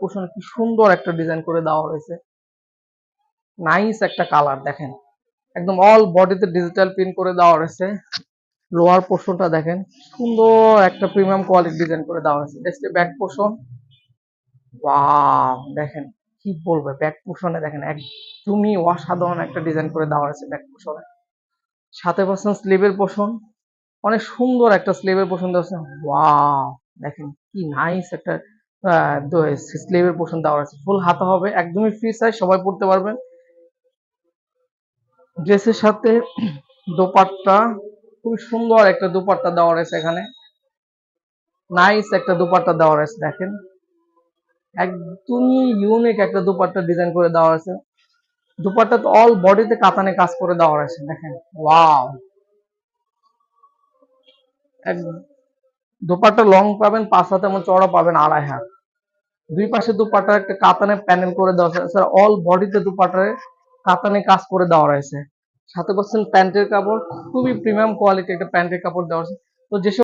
পোষণ কি সুন্দর একটা ডিজাইন করে দেওয়া হয়েছে, নাইস একটা কালার দেখেন, একদম অল বডিতে ডিজিটাল প্রিন্ট করে দেওয়া হয়েছে। লোয়ার পোর্শনটা দেখেন, সুন্দর একটা প্রিমিয়াম কোয়ালিটি ডিজাইন করে দেওয়া হয়েছে। দেখতে ব্যাক পোর্শন, ওয়াও দেখেন, কি বলবো, ব্যাক পোর্শনে দেখেন একদমই অসাধারণ একটা ডিজাইন করে দেওয়া হয়েছে ব্যাক পোর্শনে। সাথে পাচ্ছেন স্লিভের পোর্শন, অনেক সুন্দর একটা স্লিভের পোর্শন দেওয়া আছে। ওয়াও দেখেন কি নাইস একটা স্লিভের পোর্শন দেওয়া আছে। ফুল হাতা হবে, একদমই ফ্রি সাইজ, সবাই পড়তে পারবেন। ড্রেসের সাথে দোপাট্টা, খুব সুন্দর একটা দোপাট্টা দেওয়া রয়েছে এখানে, নাইস একটা দোপাট্টা দেওয়া রয়েছে দেখেন, একদমই ইউনিক একটা দোপাট্টা ডিজাইন করে দেওয়া আছে। দোপাট্টা তো অল বডিতে কাতানে কাজ করে দেওয়া রয়েছে দেখেন, ওয়াও। এক দোপাট্টা লং পাবেন 5 হাত, এবং চওড়া পাবেন 2.5 হাত। দুই পাশে দোপাট্টা একটা কাতানে প্যানেল করে দেওয়া আছে, অল বডিতে দোপাট্টায় কাতানে কাজ করে দেওয়া রয়েছে। সাথে পাচ্ছেন প্যান্টের কাপড়, খুবই প্রিমিয়াম কোয়ালিটি একটা প্যান্টের কাপড় দেওয়া আছে। তো যেসব